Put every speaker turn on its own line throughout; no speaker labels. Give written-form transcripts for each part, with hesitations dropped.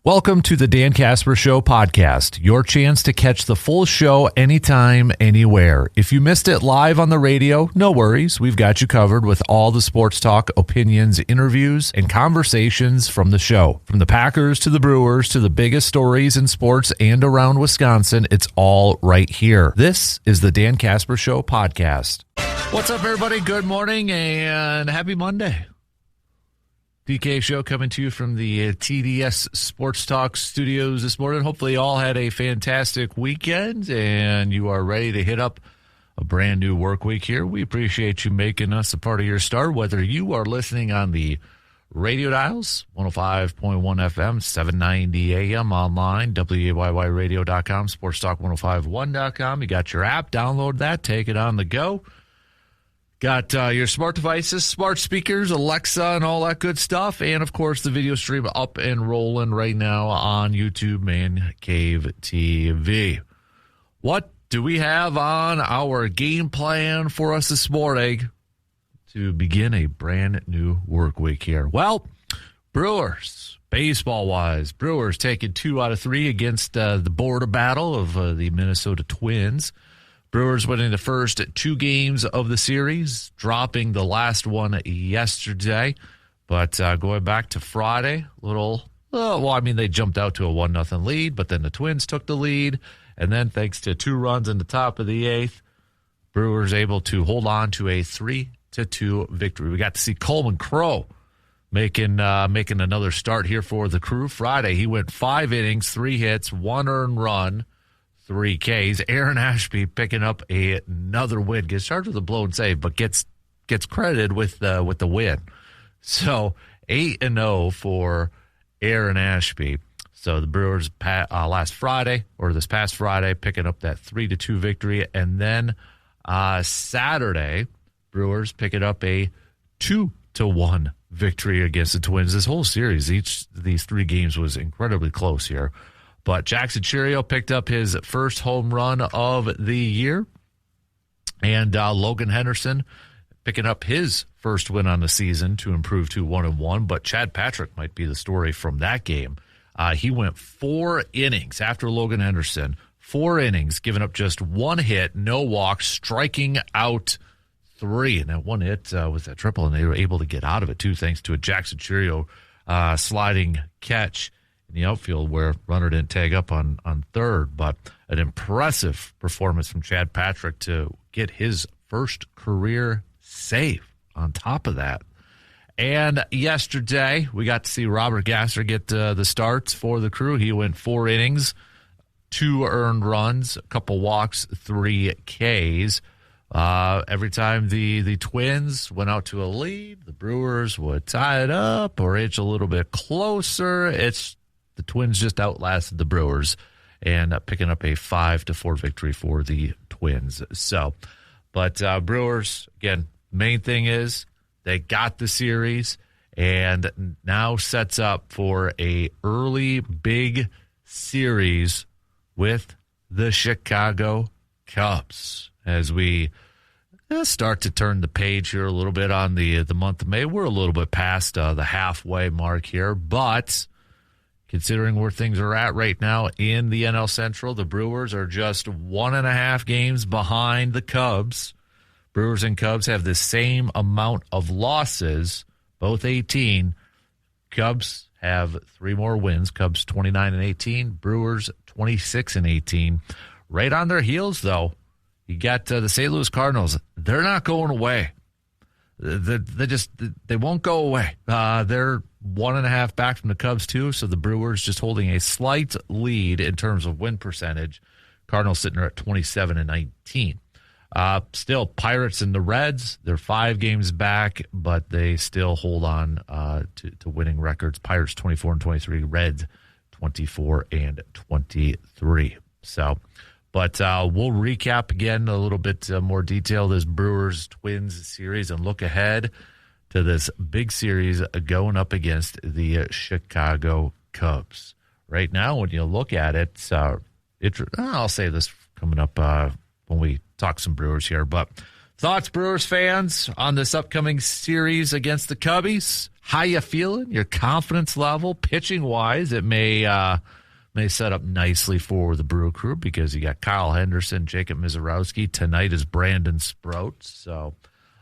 Welcome to the Dan Casper Show podcast, your chance to catch the full show anytime, anywhere. If you missed it live on the radio, no worries. We've got you covered with all the sports talk, opinions, interviews, and conversations from the show. From the Packers to the Brewers to the biggest stories in sports and around Wisconsin, it's all right here. This is the Dan Casper Show podcast. What's up, everybody? Good morning and happy Monday. DK Show coming to you from the TDS Sports Talk studios this morning. Hopefully you all had a fantastic weekend and you are ready to hit up a brand new work week here. We appreciate you making us a part of your start, whether you are listening on the radio dials, 105.1 FM, 790 AM online, WAYYradio.com, sportstalk1051.com. You got your app, download that, take it on the go. Got your smart devices, smart speakers, Alexa, and all that good stuff. And, of course, the video stream up and rolling right now on YouTube, Man Cave TV. What do we have on our game plan for us this morning to begin a brand new work week here? Well, Brewers, baseball-wise, Brewers taking 2 out of 3 against the border battle of the Minnesota Twins. Brewers winning the first 2 games of the series, dropping the last one yesterday. But going back to Friday, they jumped out to a 1-0 lead, but then the Twins took the lead. And then thanks to 2 runs in the top of the 8th, Brewers able to hold on to a 3-2 victory. We got to see Coleman Crowe making another start here for the Crew. Friday, he went 5 innings, 3 hits, 1 earned run, 3 Ks. Aaron Ashby picking up another win. Gets charged with a blown save, but gets credited with the win. So 8-0 for Aaron Ashby. So the Brewers this past Friday, picking up that 3-2 victory, and then Saturday, Brewers picking up a 2-1 victory against the Twins. This whole series, each of these 3 games was incredibly close here. But Jackson Chourio picked up his first home run of the year. And Logan Henderson picking up his first win on the season to improve to 1-1. But Chad Patrick might be the story from that game. He went 4 innings after Logan Henderson. 4 innings, giving up just 1 hit, no walks, striking out 3. And that 1 hit was that triple, and they were able to get out of it, too, thanks to a Jackson Chourio sliding catch in the outfield where runner didn't tag up on third. But an impressive performance from Chad Patrick to get his first career save on top of that. And yesterday, we got to see Robert Gasser get the starts for the Crew. He went 4 innings, 2 earned runs, a couple walks, 3 Ks. Every time the Twins went out to a lead, the Brewers would tie it up or edge a little bit closer. The Twins just outlasted the Brewers and picking up a 5-4 victory for the Twins. But Brewers, again, main thing is they got the series and now sets up for a early big series with the Chicago Cubs as we start to turn the page here a little bit on the month of May. We're a little bit past the halfway mark here, but considering where things are at right now in the NL Central, the Brewers are just 1.5 games behind the Cubs. Brewers and Cubs have the same amount of losses, both 18. Cubs have 3 more wins. Cubs 29-18, Brewers 26-18. Right on their heels, though, you got the St. Louis Cardinals. They're not going away. They won't go away. They're 1.5 back from the Cubs, too, so the Brewers just holding a slight lead in terms of win percentage. Cardinals sitting there at 27-19. Still, Pirates and the Reds, they're 5 games back, but they still hold on to winning records. Pirates 24-23, Reds 24-23. But we'll recap again a little bit more detail this Brewers-Twins series and look ahead to this big series going up against the Chicago Cubs. Right now, when you look at it, I'll say this coming up when we talk some Brewers here, but Thoughts, Brewers fans, on this upcoming series against the Cubbies? How you feeling? Your confidence level, pitching-wise, it may set up nicely for the Brew Crew because you got Kyle Henderson, Jacob Mizorowski. Tonight is Brandon Sproat. So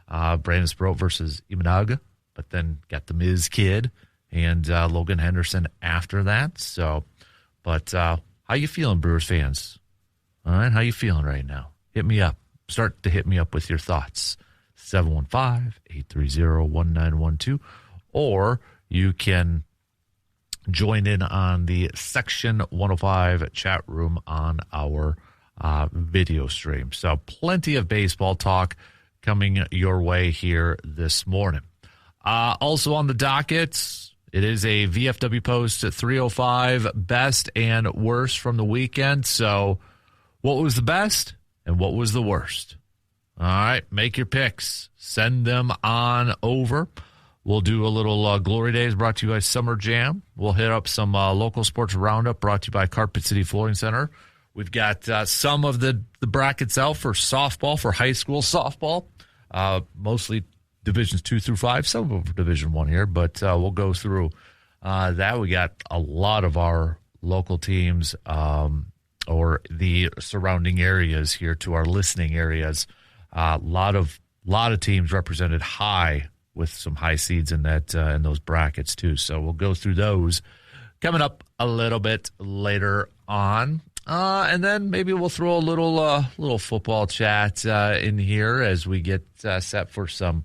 Brandon Sproat versus Imanaga, but then got the Miz kid and Logan Henderson after that. So, but how you feeling, Brewers fans? All right, how you feeling right now? Hit me up. Start to hit me up with your thoughts. 715-830-1912. Or you can join in on the Section 105 chat room on our video stream. So plenty of baseball talk coming your way here this morning. Also on the docket, it is a VFW Post 305 best and worst from the weekend. So what was the best and what was the worst? All right, make your picks. Send them on over. We'll do a little Glory Days brought to you by Summer Jam. We'll hit up some local sports roundup brought to you by Carpet City Flooring Center. We've got some of the brackets out for softball, for high school softball, mostly Divisions 2 through 5, some of Division 1 here, but we'll go through that. We got a lot of our local teams or the surrounding areas here to our listening areas. A lot of teams represented high with some high seeds in that in those brackets too. So we'll go through those coming up a little bit later on, and then maybe we'll throw a little football chat in here as we get set for some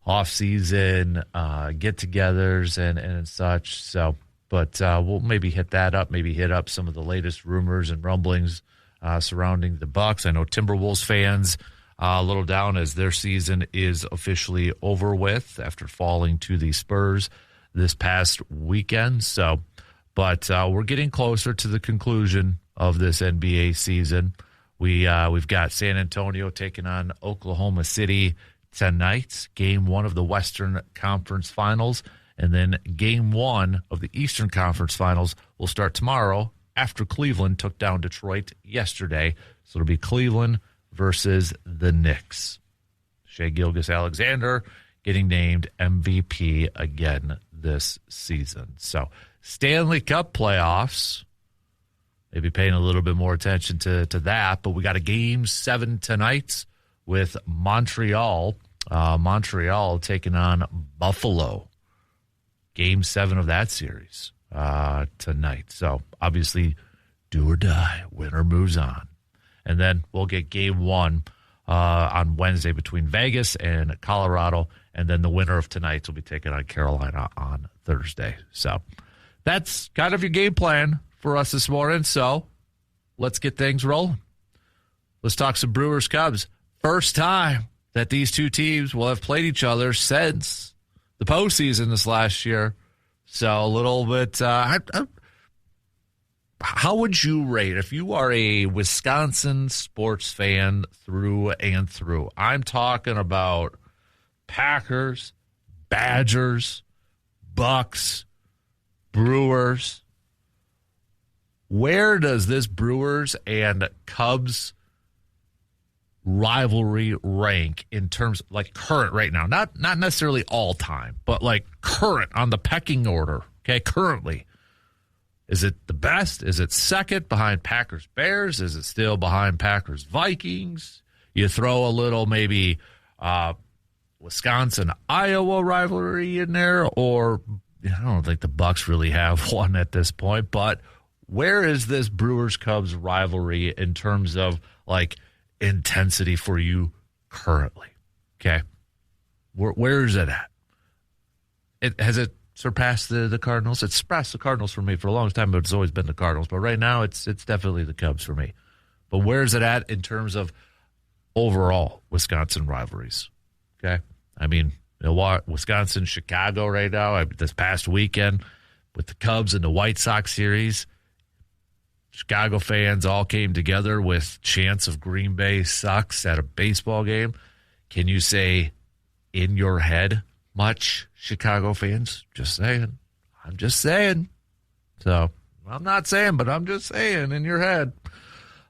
off-season get-togethers and such. So. But we'll maybe hit that up, maybe hit up some of the latest rumors and rumblings surrounding the Bucs. I know Timberwolves fans a little down as their season is officially over with after falling to the Spurs this past weekend. So, but we're getting closer to the conclusion of this NBA season. We've got San Antonio taking on Oklahoma City tonight, game 1 of the Western Conference Finals. And then game 1 of the Eastern Conference Finals will start tomorrow after Cleveland took down Detroit yesterday. So it'll be Cleveland versus the Knicks. Shai Gilgeous-Alexander getting named MVP again this season. So Stanley Cup playoffs, maybe paying a little bit more attention to that. But we got a game 7 tonight with Montreal. Montreal taking on Buffalo. Game 7 of that series tonight. So, obviously, do or die. Winner moves on. And then we'll get game 1 on Wednesday between Vegas and Colorado. And then the winner of tonight's will be taking on Carolina on Thursday. So, that's kind of your game plan for us this morning. So, let's get things rolling. Let's talk some Brewers Cubs. First time that these two teams will have played each other since the postseason this last year. So a little bit, how would you rate, if you are a Wisconsin sports fan through and through? I'm talking about Packers, Badgers, Bucks, Brewers. Where does this Brewers and Cubs rivalry rank in terms of like current right now? Not necessarily all time, but like current on the pecking order. Okay, currently. Is it the best? Is it second behind Packers Bears? Is it still behind Packers Vikings? You throw a little maybe Wisconsin Iowa rivalry in there, or I don't think the Bucks really have one at this point, but where is this Brewers Cubs rivalry in terms of like intensity for you currently? Okay, where is it at? Has it surpassed the Cardinals? It's surpassed the Cardinals for me for a long time, but it's always been the Cardinals. But right now, it's definitely the Cubs for me. But where is it at in terms of overall Wisconsin rivalries? Okay, I mean, you know what, Wisconsin, Chicago right now. This past weekend with the Cubs and the White Sox series, Chicago fans all came together with chants of Green Bay sucks at a baseball game. Can you say in your head much, Chicago fans? Just saying. I'm just saying. So, I'm not saying, but I'm just saying in your head.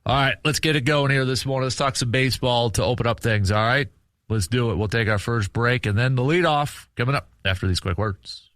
All right, let's get it going here this morning. Let's talk some baseball to open up things, all right? Let's do it. We'll take our first break, and then the leadoff coming up after these quick words.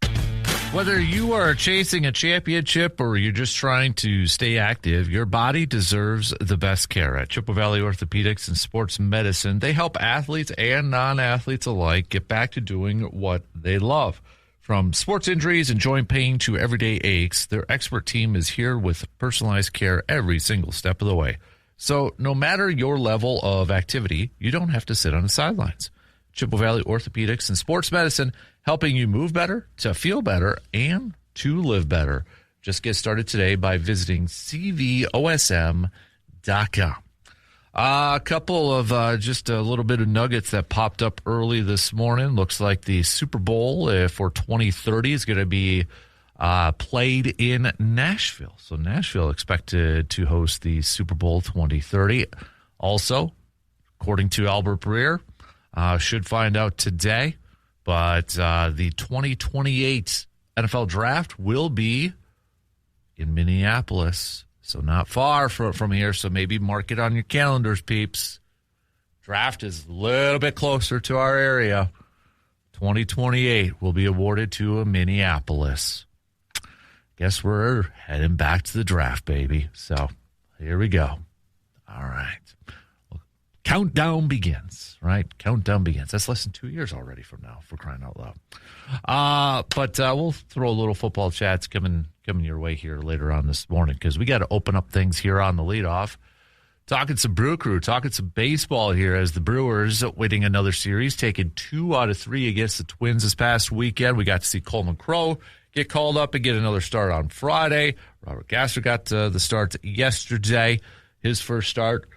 Whether you are chasing a championship or you're just trying to stay active, your body deserves the best care. At Chippewa Valley Orthopedics and Sports Medicine, they help athletes and non-athletes alike get back to doing what they love. From sports injuries and joint pain to everyday aches, their expert team is here with personalized care every single step of the way. So no matter your level of activity, you don't have to sit on the sidelines. Chippewa Valley Orthopedics and Sports Medicine, helping you move better, to feel better, and to live better. Just get started today by visiting cvosm.com. A couple of just a little bit of nuggets that popped up early this morning. Looks like the Super Bowl for 2030 is going to be played in Nashville. So Nashville expected to host the Super Bowl 2030. Also, according to Albert Breer, should find out today, but the 2028 NFL Draft will be in Minneapolis, so not far from here, so maybe mark it on your calendars, peeps. Draft is a little bit closer to our area. 2028 will be awarded to Minneapolis. Guess we're heading back to the draft, baby. So here we go. All right. Countdown begins, right? Countdown begins. That's less than 2 years already from now, for crying out loud. But we'll throw a little football chats coming your way here later on this morning, because we got to open up things here on the leadoff. Talking some Brew Crew, talking some baseball here as the Brewers winning another series, taking 2 out of 3 against the Twins this past weekend. We got to see Coleman Crowe get called up and get another start on Friday. Robert Gasser got the start yesterday, his first start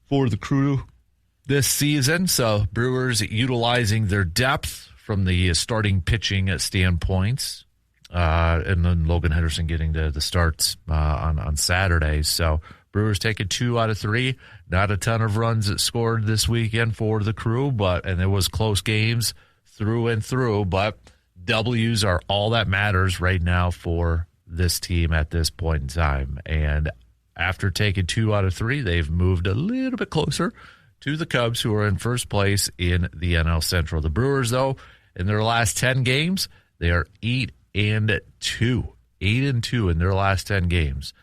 for the Crew this season. So Brewers utilizing their depth from the starting pitching standpoints, and then Logan Henderson getting the starts on Saturday. So Brewers taking 2 out of 3. Not a ton of runs scored this weekend for the Crew, and there was close games through and through, but W's are all that matters right now for this team at this point in time. And after taking 2 out of 3, they've moved a little bit closer to the Cubs, who are in first place in the NL Central. The Brewers, though, in their last 10 games, they are 8-2. 8-2 in their last 10 games.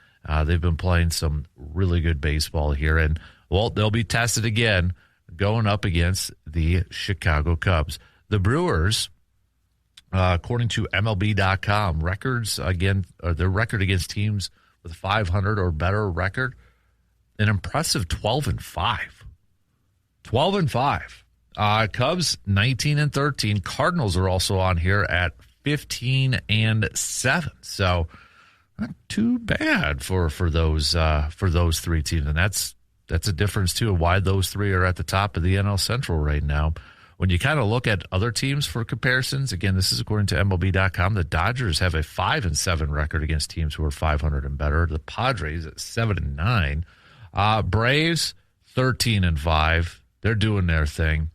They've been playing some really good baseball here, and, well, they'll be tested again going up against the Chicago Cubs. The Brewers, according to MLB.com, their record against teams with a 500 or better record, an impressive 12-5. 12-5. Cubs 19-13. Cardinals are also on here at 15-7. So not too bad for those 3 teams, and that's a difference too of why those 3 are at the top of the NL Central right now. When you kind of look at other teams for comparisons, again, this is according to MLB.com, the Dodgers have a 5-7 record against teams who are 500 and better. The Padres at 7-9. Braves 13-5. They're doing their thing.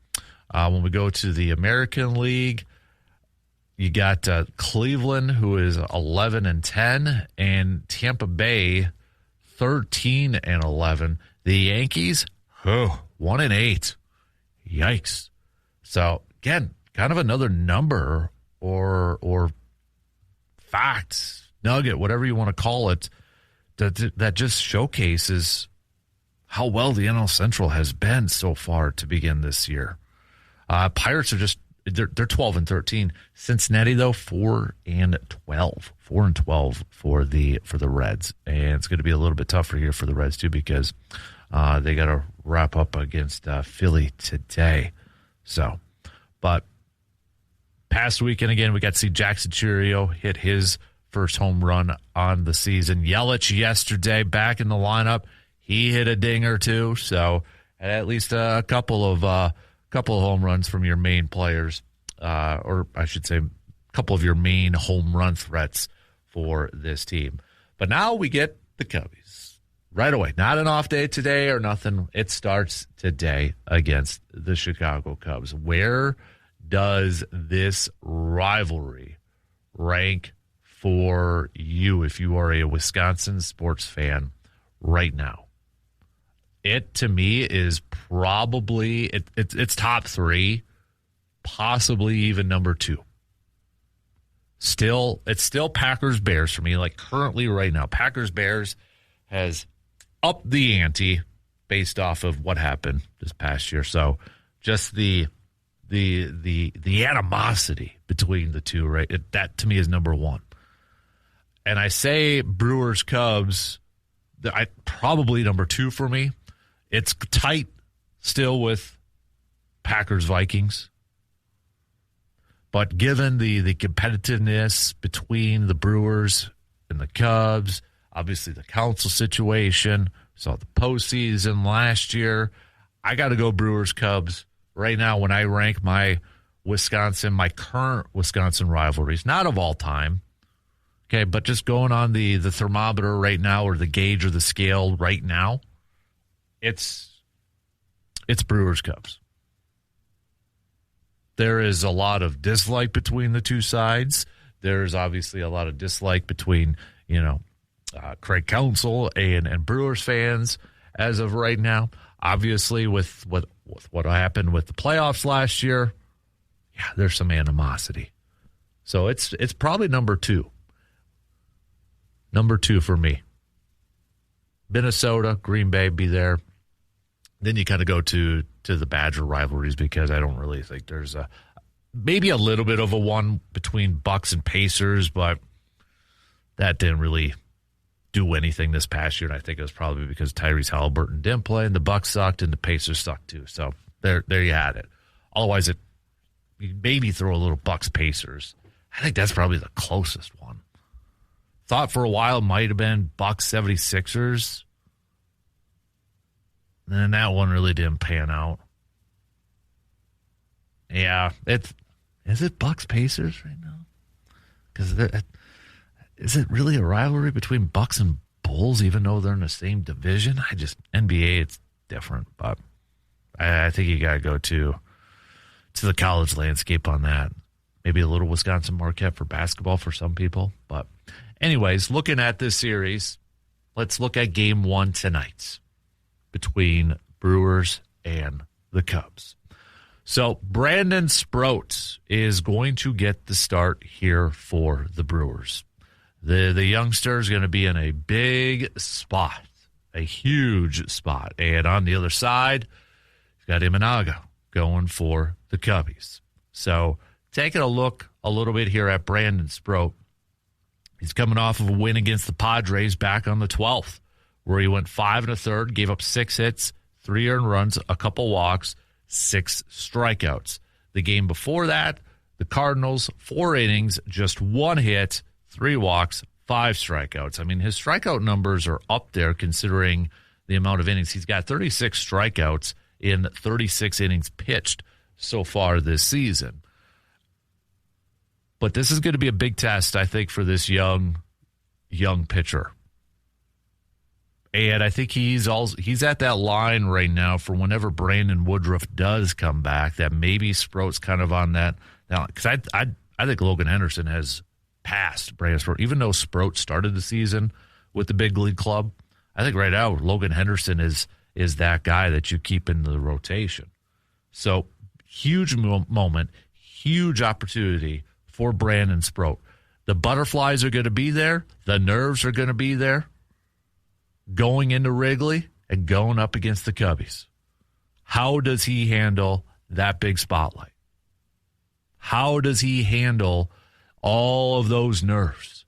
When we go to the American League, you got Cleveland, who is 11-10, and Tampa Bay 13-11. The Yankees, 1-8. Yikes. So, again, kind of another number or fact, nugget, whatever you want to call it, that just showcases how well the NL Central has been so far to begin this year. Pirates are they're 12-13. Cincinnati, though, 4-12. 4-12 for the Reds. And it's going to be a little bit tougher here for the Reds, too, because they got to wrap up against Philly today. So, but past weekend, again, we got to see Jackson Chourio hit his first home run on the season. Yelich yesterday back in the lineup. He hit a dinger, too. So, at least a couple of home runs from your main players, or I should say a couple of your main home run threats for this team. But now we get the Cubbies right away. Not an off day today or nothing. It starts today against the Chicago Cubs. Where does this rivalry rank for you if you are a Wisconsin sports fan right now? it to me is probably it's top 3, possibly even number 2. It's still Packers Bears for me. Like currently right now, Packers Bears has upped the ante based off of what happened this past year. So just the animosity between the two, right? That to me is number 1. And I say Brewers Cubs, probably number 2 for me. It's tight still with Packers Vikings. But given the competitiveness between the Brewers and the Cubs, obviously the council situation, saw the postseason last year, I got to go Brewers Cubs right now when I rank my current Wisconsin rivalries, not of all time. Okay, but just going on the thermometer right now, or the gauge or the scale right now, it's Brewers Cubs. There is a lot of dislike between the two sides. There's obviously a lot of dislike between, Craig Counsell and Brewers fans as of right now. Obviously, with what happened with the playoffs last year, yeah, there's some animosity. So it's probably number 2. Number 2 for me. Minnesota, Green Bay, be there. Then you kind of go to the Badger rivalries, because I don't really think there's maybe a little bit of a one between Bucks and Pacers, but that didn't really do anything this past year, and I think it was probably because Tyrese Halliburton didn't play, and the Bucks sucked, and the Pacers sucked too. So there you had it. Otherwise, you maybe throw a little Bucks Pacers. I think that's probably the closest one. Thought for a while it might have been Bucks 76ers. And that one really didn't pan out. Yeah, is it Bucks Pacers right now? Because is it really a rivalry between Bucks and Bulls, even though they're in the same division? NBA, it's different, but I think you got to go to the college landscape on that. Maybe a little Wisconsin Marquette for basketball for some people, but anyways, looking at this series, let's look at game 1 tonight between Brewers and the Cubs. So Brandon Sproat is going to get the start here for the Brewers. The youngster is going to be in a big spot, a huge spot. And on the other side, you've got Imanaga going for the Cubbies. So taking a look a little bit here at Brandon Sproat, he's coming off of a win against the Padres back on the 12th, where he went 5 1/3, gave up 6 hits, 3 earned runs, a couple walks, 6 strikeouts. The game before that, the Cardinals, 4 innings, just 1 hit, 3 walks, 5 strikeouts. I mean, his strikeout numbers are up there considering the amount of innings. He's got 36 strikeouts in 36 innings pitched so far this season. But this is going to be a big test, I think, for this young pitcher. And I think he's at that line right now for whenever Brandon Woodruff does come back, that maybe Sproat's kind of on that. Because I think Logan Henderson has passed Brandon Sproat. Even though Sproat started the season with the big league club, I think right now Logan Henderson is that guy that you keep in the rotation. So huge moment, huge opportunity for Brandon Sproat. The butterflies are going to be there. The nerves are going to be there. Going into Wrigley and going up against the Cubbies. How does he handle that big spotlight? How does he handle all of those nerves?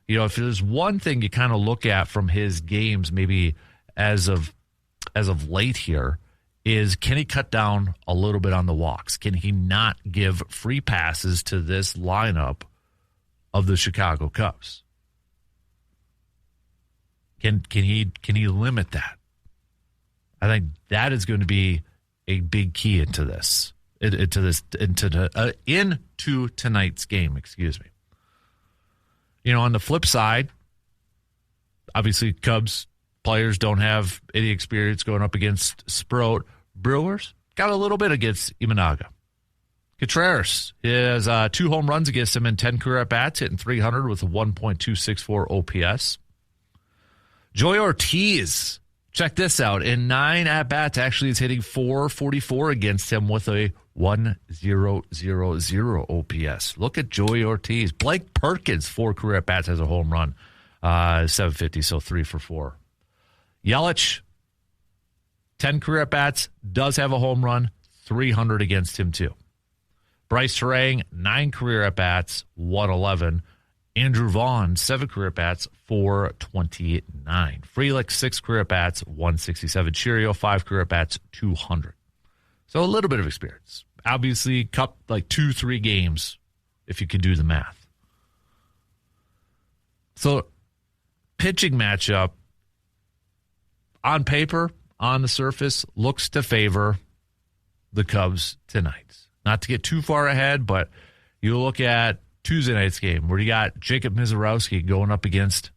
If there's one thing you kind of look at from his games, maybe as of late here, is can he cut down a little bit on the walks? Can he not give free passes to this lineup of the Chicago Cubs? Can he limit that? I think that is going to be a big key into tonight's game. Excuse me. On the flip side, obviously Cubs players don't have any experience going up against Sproat. Brewers got a little bit against Imanaga. Contreras has 2 home runs against him in 10 career at-bats, hitting .300 with a 1.264 OPS. Joey Ortiz Check this out. In 9 at-bats, actually is hitting .444 against him with a 1.000 OPS. Look at Joey Ortiz. Blake Perkins, 4 career at-bats, has a home run. 750, so 3 for 4. Yelich, 10 career at-bats, does have a home run, 300 against him too. Bryce Terang, 9 career at-bats, 111. Andrew Vaughn, 7 career at-bats, 429. Frelick, 6 career at-bats, 167. Chirio, 5 career at-bats, 200. So a little bit of experience. Obviously, cup like 2-3 games, if you can do the math. So, pitching matchup, on paper, on the surface, looks to favor the Cubs tonight. Not to get too far ahead, but you look at Tuesday night's game where you got Jacob Mizorowski going up against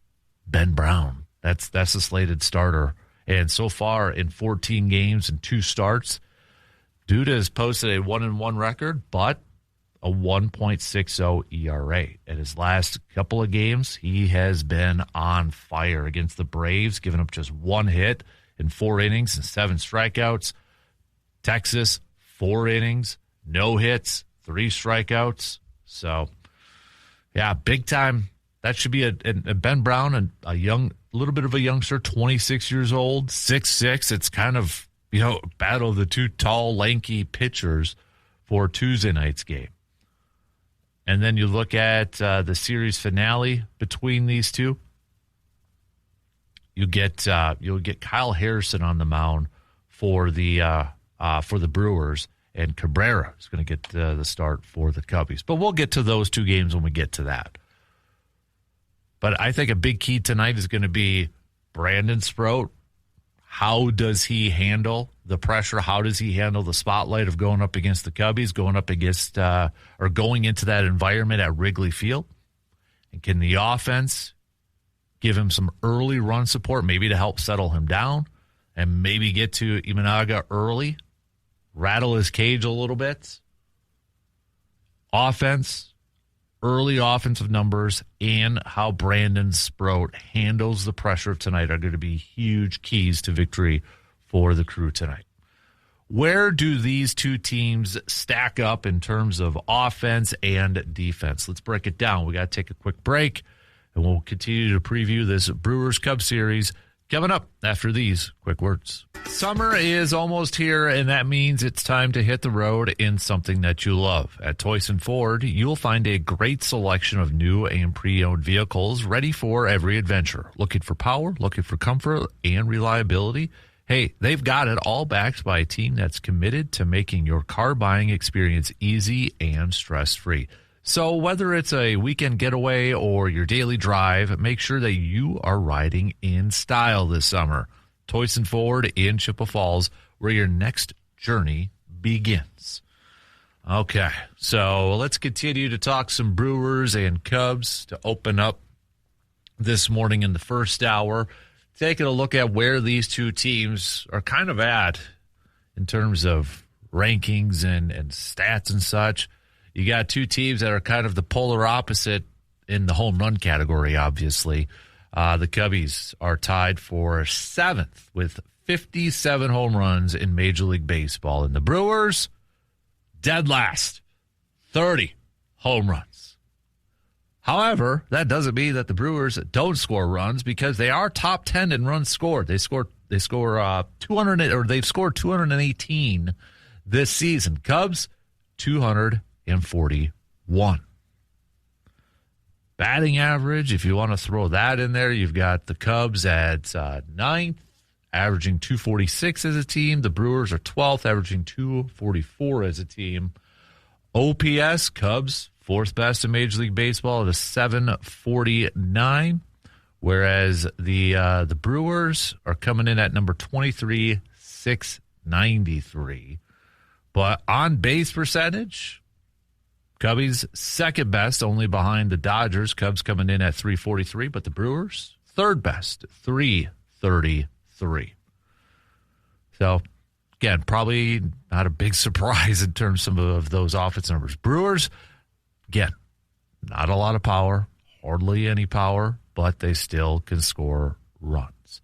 Ben Brown. That's the slated starter. And so far in 14 games and 2 starts, Duda has posted a 1-1 record, but a 1.60 ERA. At his last couple of games, he has been on fire against the Braves, giving up just 1 hit in 4 innings and 7 strikeouts. Texas, 4 innings, no hits, 3 strikeouts. So, yeah, big time. That should be a Ben Brown, a little bit of a youngster, 26 years old, 6'6". It's kind of, battle of the 2 tall, lanky pitchers for Tuesday night's game. And then you look at the series finale between these two. You'll get Kyle Harrison on the mound for the Brewers, and Cabrera is going to get the start for the Cubbies. But we'll get to those 2 games when we get to that. But I think a big key tonight is going to be Brandon Sproat. How does he handle the pressure? How does he handle the spotlight of going up against the Cubbies, going up against or going into that environment at Wrigley Field? And can the offense give him some early run support, maybe to help settle him down, and maybe get to Imanaga early? Rattle his cage a little bit. Offense, early offensive numbers, and how Brandon Sproat handles the pressure of tonight are going to be huge keys to victory for the Crew tonight. Where do these 2 teams stack up in terms of offense and defense? Let's break it down. We got to take a quick break, and we'll continue to preview this Brewers-Cubs series coming up after these quick words. Summer is almost here, and that means it's time to hit the road in something that you love. At Toyson Ford, you'll find a great selection of new and pre-owned vehicles ready for every adventure. Looking for power, looking for comfort, and reliability? Hey, they've got it, all backed by a team that's committed to making your car buying experience easy and stress-free. So whether it's a weekend getaway or your daily drive, make sure that you are riding in style this summer. Toyson Ford in Chippewa Falls, where your next journey begins. Okay, so let's continue to talk some Brewers and Cubs to open up this morning in the first hour. Taking a look at where these 2 teams are kind of at in terms of rankings and stats and such. You got 2 teams that are kind of the polar opposite in the home run category, obviously. The Cubbies are tied for 7th with 57 home runs in Major League Baseball. And the Brewers, dead last, 30 home runs. However, that doesn't mean that the Brewers don't score runs, because they are top 10 in runs scored. They score 200, or they've scored 218 this season. Cubs, 241. Batting average, if you want to throw that in there, you've got the Cubs at 9th, averaging 246 as a team. The Brewers are 12th, averaging 244 as a team. OPS, Cubs, 4th best in Major League Baseball at a 749, whereas the Brewers are coming in at number 23, 693. But on base percentage, Cubbies second best, only behind the Dodgers. Cubs coming in at 343, but the Brewers third best, 333. So, again, probably not a big surprise in terms of those offense numbers. Brewers, again, not a lot of power, hardly any power, but they still can score runs.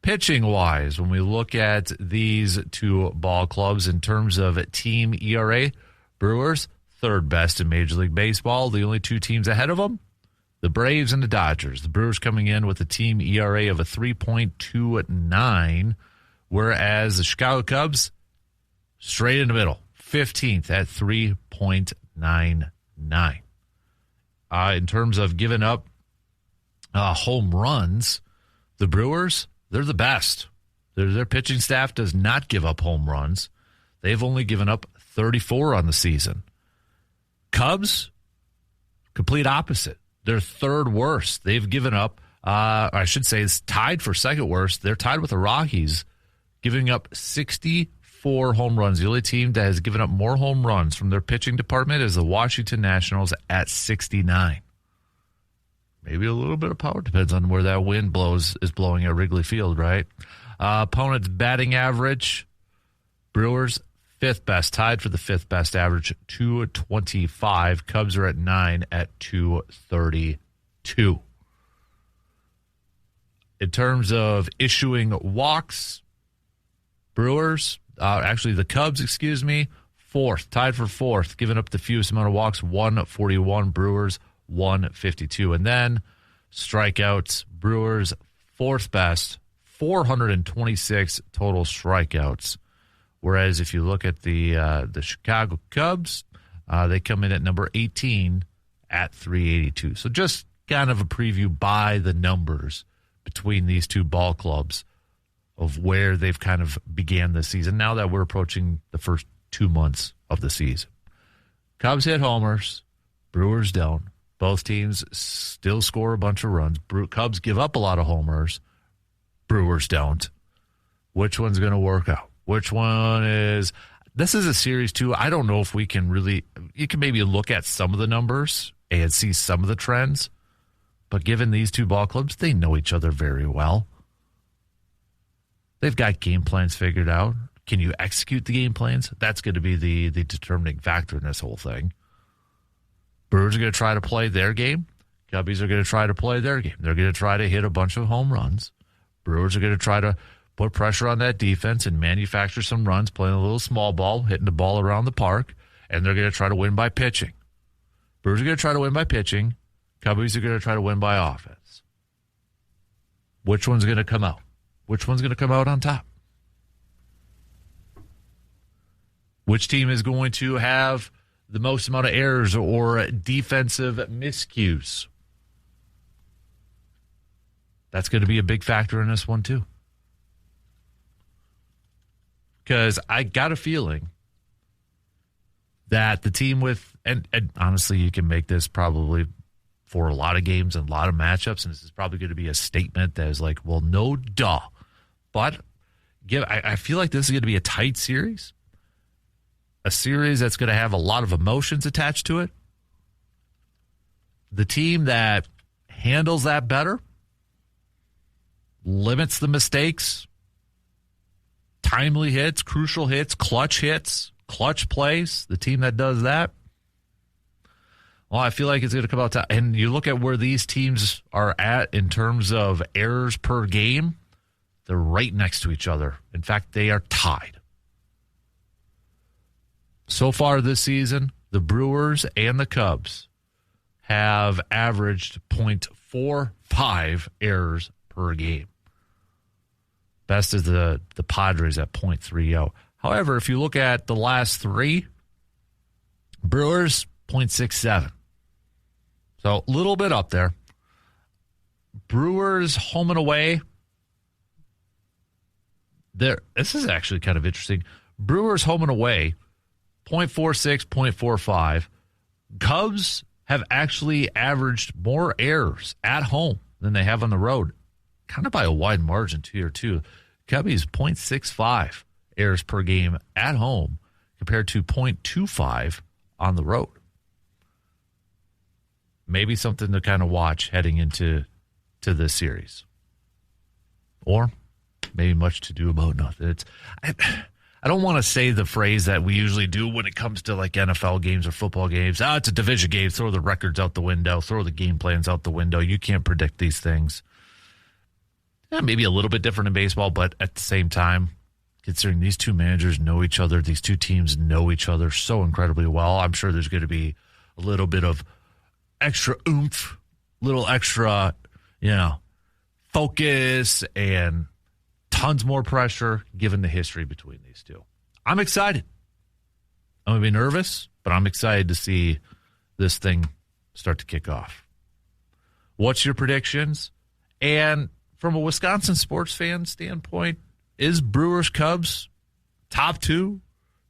Pitching-wise, when we look at these two ball clubs in terms of team ERA, Brewers, third best in Major League Baseball. The only two teams ahead of them, the Braves and the Dodgers. The Brewers coming in with a team ERA of a 3.29, whereas the Chicago Cubs, straight in the middle, 15th at 3.99. In terms of giving up home runs, the Brewers, they're the best. Their pitching staff does not give up home runs. They've only given up 34 on the season. Cubs, complete opposite. They're third worst. They've given up, I should say, it's tied for second worst. They're tied with the Rockies, giving up 64 home runs. The only team that has given up more home runs from their pitching department is the Washington Nationals at 69. Maybe a little bit of power. Depends on where that wind is blowing at Wrigley Field, right? Opponent's batting average, Brewers, fifth best, tied for the fifth best average, 225. Cubs are at 9 at 232. In terms of issuing walks, Brewers, the Cubs, fourth, tied for fourth, giving up the fewest amount of walks, 141. Brewers, 152. And then strikeouts, Brewers, fourth best, 426 total strikeouts. Whereas if you look at the Chicago Cubs, they come in at number 18 at 382. So just kind of a preview by the numbers between these two ball clubs of where they've kind of began the season now that we're approaching the first 2 months of the season. Cubs hit homers, Brewers don't. Both teams still score a bunch of runs. Cubs give up a lot of homers, Brewers don't. Which one's going to work out? Which one is... This is a series, too. I don't know if we can really... You can maybe look at some of the numbers and see some of the trends. But given these two ball clubs, they know each other very well. They've got game plans figured out. Can you execute the game plans? That's going to be the determining factor in this whole thing. Brewers are going to try to play their game. Cubbies are going to try to play their game. They're going to try to hit a bunch of home runs. Brewers are going to try to put pressure on that defense and manufacture some runs, playing a little small ball, hitting the ball around the park, and they're going to try to win by pitching. Brewers are going to try to win by pitching. Cubbies are going to try to win by offense. Which one's going to come out? Which one's going to come out on top? Which team is going to have the most amount of errors or defensive miscues? That's going to be a big factor in this one, too. Because I got a feeling that the team with, and honestly, you can make this probably for a lot of games and a lot of matchups, and this is probably going to be a statement that is like, well, no duh. But I feel like this is going to be a tight series, a series that's going to have a lot of emotions attached to it. The team that handles that better, limits the mistakes, timely hits, crucial hits, clutch plays, the team that does that, well, I feel like it's going to come out to, and you look at where these teams are at in terms of errors per game, they're right next to each other. In fact, they are tied. So far this season, the Brewers and the Cubs have averaged .45 errors per game. Best is the Padres at .30. However, if you look at the last three, Brewers, .67. So a little bit up there. Brewers home and away. This is actually kind of interesting. Brewers home and away, .46, .45. Cubs have actually averaged more errors at home than they have on the road. Kind of by a wide margin here, too. Cubbies, .65 errors per game at home compared to .25 on the road. Maybe something to kind of watch heading into this series. Or maybe much to do about nothing. I don't want to say the phrase that we usually do when it comes to like NFL games or football games. It's a division game. Throw the records out the window. Throw the game plans out the window. You can't predict these things. maybe a little bit different in baseball, but at the same time, considering these two managers know each other, these two teams know each other so incredibly well, I'm sure there's going to be a little bit of extra oomph, little extra, focus and tons more pressure given the history between these two. I'm excited. I'm going to be nervous, but I'm excited to see this thing start to kick off. What's your predictions? And from a Wisconsin sports fan standpoint, is Brewers Cubs top 2,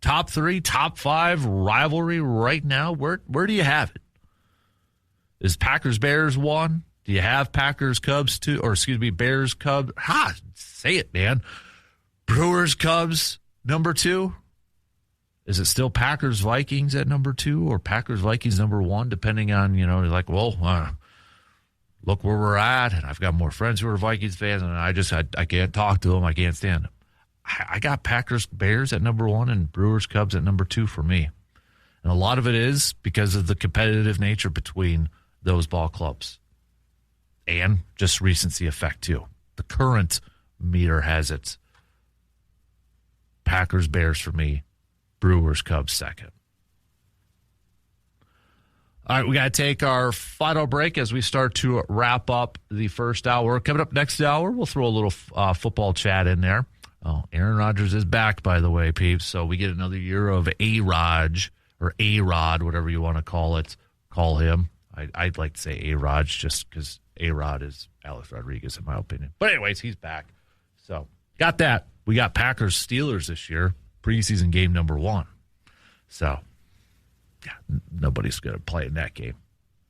top 3, top 5 rivalry right now? Where do you have it? Is Packers Bears 1? Do you have Packers Cubs 2? Or excuse me, Bears Cubs? Say it, man. Brewers Cubs number 2? Is it still Packers Vikings at number 2 or Packers Vikings number 1? Depending on, look where we're at, and I've got more friends who are Vikings fans, and I can't talk to them. I can't stand them. I got Packers Bears at number 1 and Brewers Cubs at number 2 for me. And a lot of it is because of the competitive nature between those ball clubs and just recency effect, too. The current meter has it. Packers Bears for me, Brewers Cubs second. All right, we got to take our final break as we start to wrap up the first hour. Coming up next hour, we'll throw a little football chat in there. Oh, Aaron Rodgers is back, by the way, peeps. So we get another year of A-Rod, or A-Rod, whatever you want to call it. Call him. I'd like to say A-Rod just because A-Rod is Alex Rodriguez, in my opinion. But anyways, he's back. So got that. We got Packers Steelers this year, preseason game number 1. So yeah, nobody's going to play in that game.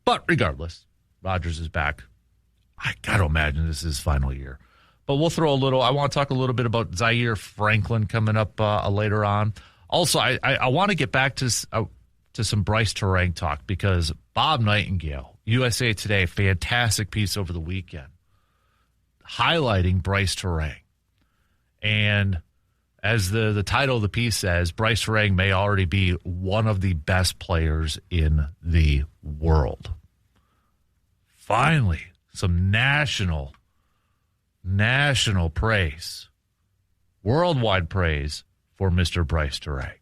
But regardless, Rodgers is back. I got to imagine this is his final year. But we'll throw I want to talk a little bit about Zaire Franklin coming up later on. Also, I want to get back to some Bryce Terang talk because Bob Nightingale, USA Today, fantastic piece over the weekend, highlighting Bryce Terang. And as the title of the piece says, Bryce Terang may already be one of the best players in the world. Finally, some national praise, worldwide praise for Mr. Bryce Terang.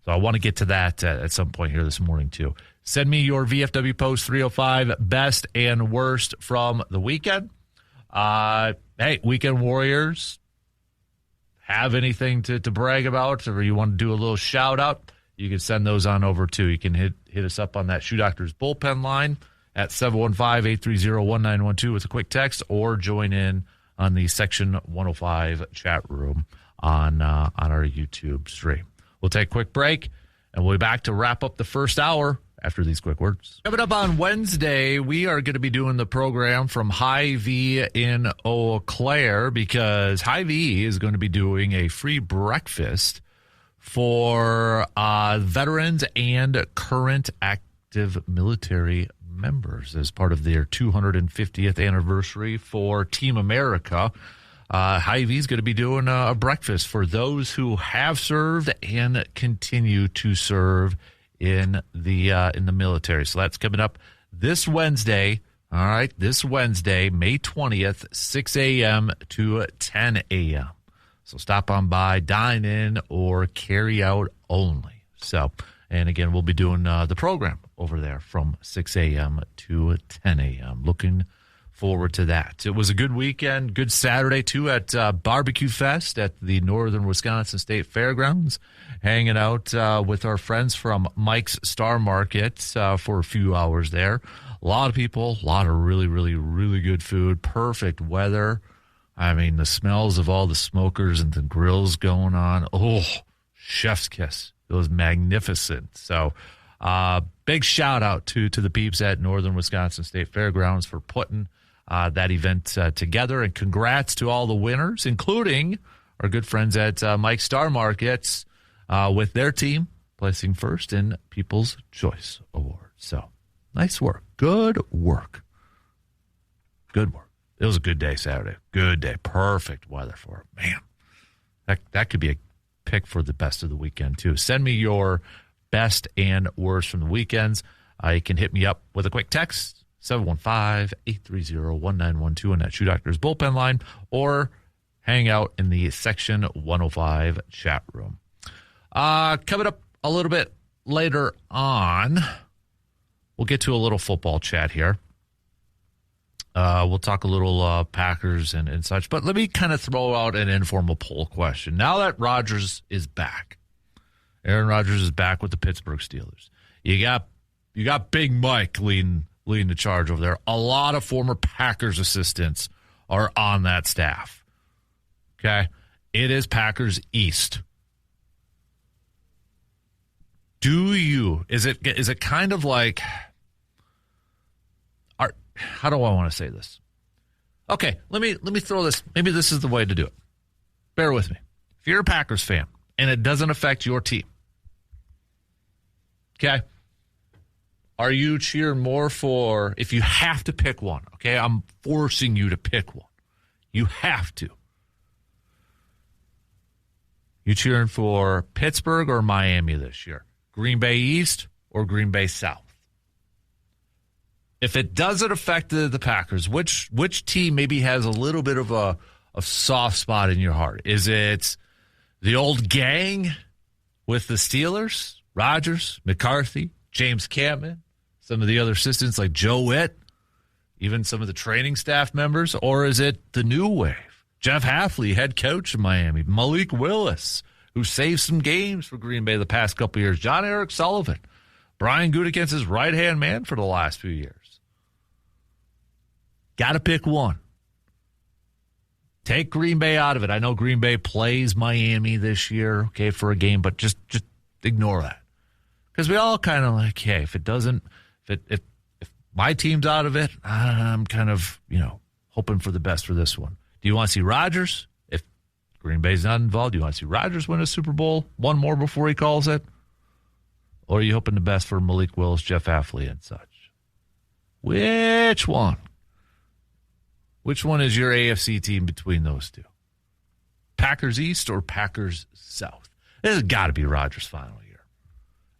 So I want to get to that at some point here this morning, too. Send me your VFW Post 305 best and worst from the weekend. Hey, Weekend Warriors, have anything to brag about, or you want to do a little shout out, you can send those on over too. You can hit us up on that Shoe Doctors bullpen line at 715-830-1912 with a quick text, or join in on the Section 105 chat room on our YouTube stream. We'll take a quick break, and we'll be back to wrap up the first hour after these quick words. Coming up on Wednesday, we are going to be doing the program from Hy-Vee in Eau Claire because Hy-Vee is going to be doing a free breakfast for veterans and current active military members as part of their 250th anniversary for Team America. Hy-Vee is going to be doing a breakfast for those who have served and continue to serve in the military. So that's coming up this Wednesday. All right, this Wednesday, May 20th, 6 a.m. to 10 a.m. So stop on by, dine in, or carry out only. So, and again, we'll be doing the program over there from 6 a.m. to 10 a.m. Looking forward to that. It was a good weekend, good Saturday, too, at Barbecue Fest at the Northern Wisconsin State Fairgrounds, hanging out with our friends from Mike's Star Market for a few hours there. A lot of people, a lot of really, really, really good food, perfect weather. I mean, the smells of all the smokers and the grills going on. Oh, chef's kiss. It was magnificent. So big shout out to the peeps at Northern Wisconsin State Fairgrounds for putting that event together, and congrats to all the winners, including our good friends at Mike Star Markets with their team placing first in People's Choice Award. So nice work. Good work. Good work. It was a good day Saturday. Good day. Perfect weather for it. Man, that could be a pick for the best of the weekend, too. Send me your best and worst from the weekends. You can hit me up with a quick text 715-830-1912 on that Shoe Doctors bullpen line, or hang out in the Section 105 chat room. Coming up a little bit later on, we'll get to a little football chat here. We'll talk a little Packers and such, but let me kind of throw out an informal poll question. Now that Rodgers is back, Aaron Rodgers is back with the Pittsburgh Steelers. You got Big Mike leading the charge over there. A lot of former Packers assistants are on that staff. Okay, it is Packers East. Is it kind of like? How do I want to say this? Okay, let me throw this. Maybe this is the way to do it. Bear with me. If you're a Packers fan and it doesn't affect your team, okay, are you cheering more for, if you have to pick one, okay, I'm forcing you to pick one. You have to. You cheering for Pittsburgh or Miami this year? Green Bay East or Green Bay South? If it doesn't affect the Packers, which team maybe has a little bit of a soft spot in your heart? Is it the old gang with the Steelers, Rodgers, McCarthy, James Campman, some of the other assistants like Joe Witt, even some of the training staff members? Or is it the new wave? Jeff Hafley, head coach of Miami, Malik Willis, who saved some games for Green Bay the past couple of years, John Eric Sullivan, Brian Gutekunst's right-hand man for the last few years. Got to pick one. Take Green Bay out of it. I know Green Bay plays Miami this year, okay, for a game, but just ignore that. Because we all kind of like, hey, if my team's out of it, I'm kind of, hoping for the best for this one. Do you want to see Rodgers? If Green Bay's not involved, do you want to see Rodgers win a Super Bowl, one more before he calls it? Or are you hoping the best for Malik Willis, Jeff Hafley, and such? Which one? Which one is your AFC team between those two? Packers East or Packers South? This has got to be Rodgers' final year.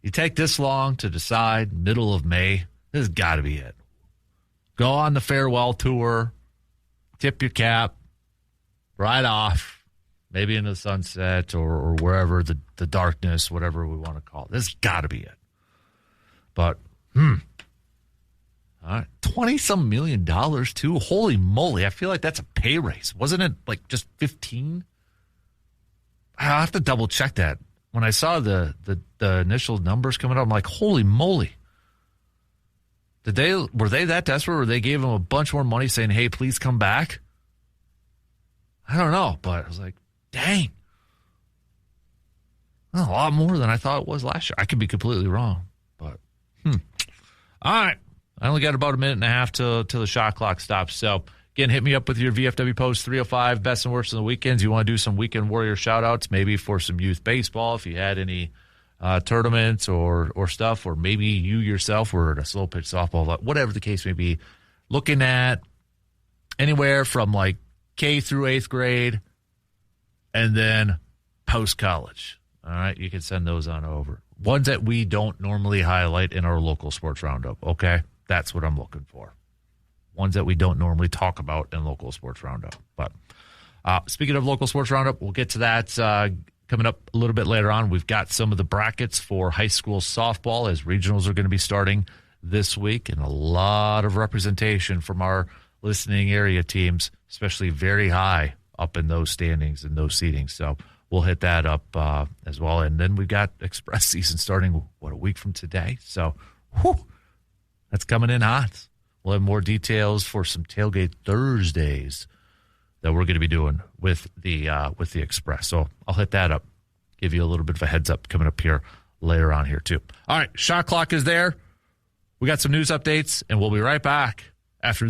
You take this long to decide, middle of May, this has got to be it. Go on the farewell tour, tip your cap, ride off, maybe into the sunset or wherever, the darkness, whatever we want to call it. This has got to be it. But, all right, $20-some million too. Holy moly! I feel like that's a pay raise. Wasn't it like just 15? I have to double check that. When I saw the initial numbers coming up, I'm like, holy moly! Were they that desperate, or they gave him a bunch more money, saying, "Hey, please come back"? I don't know, but I was like, dang, a lot more than I thought it was last year. I could be completely wrong, but all right. I only got about a minute and a half till the shot clock stops. So, again, hit me up with your VFW Post 305 best and worst of the weekends. You want to do some Weekend Warrior shout-outs, maybe for some youth baseball, if you had any tournaments or stuff, or maybe you yourself were at a slow pitch softball, whatever the case may be. Looking at anywhere from like K through 8th grade and then post-college. All right, you can send those on over. Ones that we don't normally highlight in our local sports roundup, okay? That's what I'm looking for. Ones that we don't normally talk about in local sports roundup. But speaking of local sports roundup, we'll get to that coming up a little bit later on. We've got some of the brackets for high school softball as regionals are going to be starting this week, and a lot of representation from our listening area teams, especially very high up in those standings and those seedings. So we'll hit that up as well. And then we've got Express season starting, a week from today. So, that's coming in hot. We'll have more details for some Tailgate Thursdays that we're going to be doing with the Express. So I'll hit that up, give you a little bit of a heads up coming up here later on here too. All right, shot clock is there. We got some news updates, and we'll be right back after this.